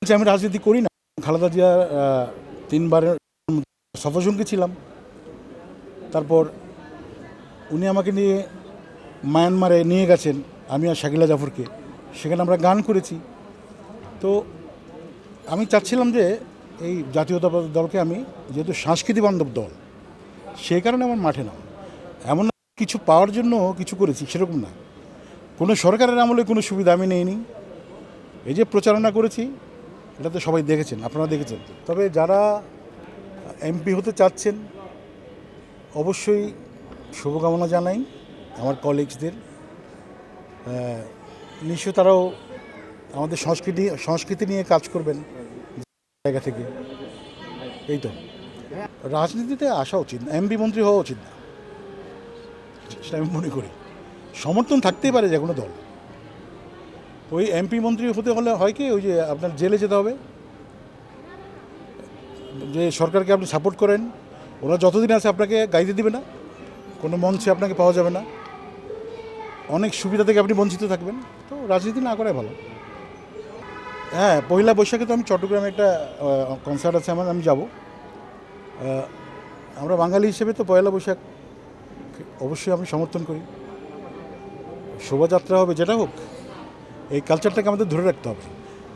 আমি রাজনীতি করি না। খালেদা জিয়া 3বারের সফরসঙ্গী ছিলাম। তারপর উনি আমাকে নিয়ে মায়ানমারে নিয়ে গেছেন, আমি আর শাকিলা জাফরকে। সেখানে আমরা গান করেছি। তো আমি চাচ্ছিলাম যে এই জাতীয়তাবাদী দলকে আমি, যেহেতু সংস্কৃতি বান্ধব দল, সেই কারণে আমার মাঠে নাম। এমন কিছু পাওয়ার জন্য কিছু করেছি সেরকম না। কোনো সরকারের আমলে কোনো সুবিধা আমি নেইনি। এই যে প্রচারণা করেছি, এটা তো সবাই দেখেছেন, আপনারা দেখেছেন। তবে যারা এমপি হতে চাচ্ছেন, অবশ্যই শুভকামনা জানাই আমার কলিগসদের। নিশ্চয় তারাও আমাদের সংস্কৃতি নিয়ে কাজ করবেন জায়গা থেকে। এই তো রাজনীতিতে আসা উচিত না, এমপি মন্ত্রী হওয়া উচিত না, সেটা আমি মনে করি। সমর্থন থাকতেই পারে যে কোনো দল। ওই এমপি মন্ত্রী হতে হলে হয় কি, ওই যে আপনার জেলে যেতে হবে। যে সরকারকে আপনি সাপোর্ট করেন, ওরা যতদিন আছে আপনাকে গাইতে দিবে না, কোনো মঞ্চে আপনাকে পাওয়া যাবে না, অনেক সুবিধা থেকে আপনি বঞ্চিত থাকবেন। তো রাজনীতি না করাই ভালো। হ্যাঁ, পয়লা বৈশাখে তো আমি চট্টগ্রামে একটা কনসার্ট আছে আমার, আমি যাব। আমরা বাঙালি হিসেবে তো পয়লা বৈশাখ অবশ্যই আমি সমর্থন করি। শোভাযাত্রা হবে, যেটা হোক, এই কালচারটাকে আমাদের ধরে রাখতে হবে।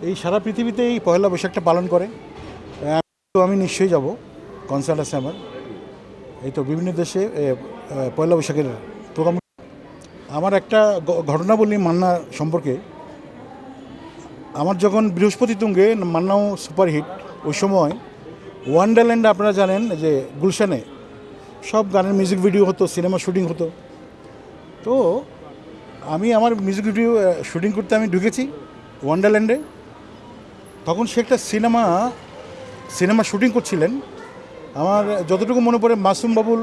এই সারা পৃথিবীতে এই পয়লা বৈশাখটা পালন করে। তো আমি নিশ্চয়ই যাব, কনসার্ট আছে আমার। এই তো বিভিন্ন দেশে পয়লা বৈশাখের প্রোগ্রাম। আমার একটা ঘটনা বলি মান্না সম্পর্কে। আমার যখন বৃহস্পতি তুঙ্গে মান্নাও সুপারহিট, ওই সময় ওয়ান্ডারল্যান্ডে আপনারা জানেন যে গুলশানে সব গানের মিউজিক ভিডিও হতো, সিনেমা শুটিং হতো। তো আমি আমার মিউজিক ভিডিও শুটিং করতে আমি ঢুকেছি ওয়ান্ডারল্যান্ডে। তখন সে একটা সিনেমা শুটিং করছিলেন। আমার যতটুকু মনে পড়ে, মাসুম বাবুল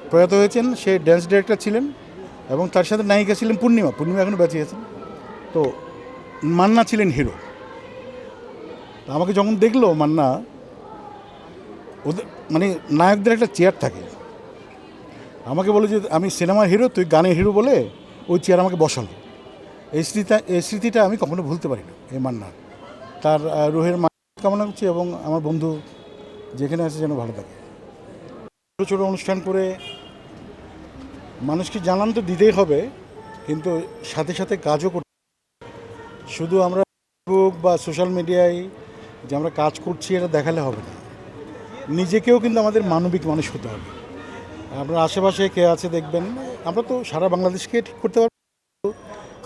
প্রয়াত হয়েছেন, সে ড্যান্স ডিরেক্টর ছিলেন, এবং তার সাথে নায়িকা ছিলেন পূর্ণিমা এখনও বেঁচে আছেন। তো মান্না ছিলেন হিরো। আমাকে যখন দেখলো মান্না, ওদের মানে নায়কদের একটা চেয়ার থাকে, আমাকে বলে যে আমি সিনেমার হিরো, তুই গানের হিরো, বলে ওই চেয়ার আমাকে বসালো। এই স্মৃতিটা আমি কখনো ভুলতে পারি না। এই মান্না, তার রুহের কামনা করছি, এবং আমার বন্ধু যেখানে আছে যেন ভালো থাকে। ছোটো ছোটো অনুষ্ঠান করে মানুষকে জানান তো দিতেই হবে, কিন্তু সাথে সাথে কাজও করতে। শুধু আমরা ফেসবুক বা সোশ্যাল মিডিয়ায় যে আমরা কাজ করছি এটা দেখালে হবে না, নিজেকেও কিন্তু আমাদের মানবিক মানুষ হতে হবে। আপনার আশেপাশে কে আছে দেখবেন, আমরা তো সারা বাংলাদেশকে ঠিক করতে পারবো।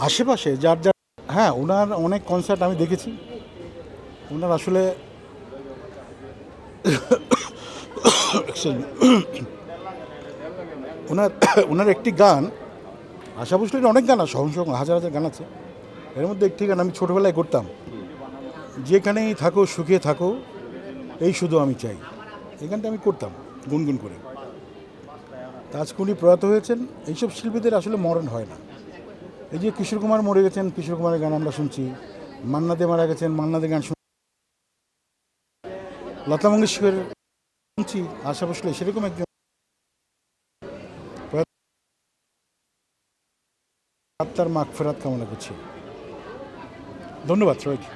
আশেপাশে যার যার, হ্যাঁ, ওনার অনেক কনসার্ট আমি দেখেছি। ওনার আসলে ওনার একটি গান, আশা ভোসলের অনেক গান আছে, হাজার হাজার গান আছে। এর মধ্যে একটি গান আমি ছোটোবেলায় করতাম, যেখানেই থাকো সুখে থাকো, এই শুধু আমি চাই। এই গানটা আমি করতাম গুনগুন করে। আজকে উনি প্রয়াত হয়েছেন। এইসব শিল্পীদের আসলে মরণ হয় না। এই যে কিশোর কুমার মরে গেছেন, কিশোর কুমারের গান আমরা শুনছি। মান্না দে মারা গেছেন, মান্না দে গান শুনছি। লতা মঙ্গেশকর শুনছি, আশা ভোসলে সেরকম একজন। তার মাগফিরাত কামনা করছি। ধন্যবাদ সবাইকে।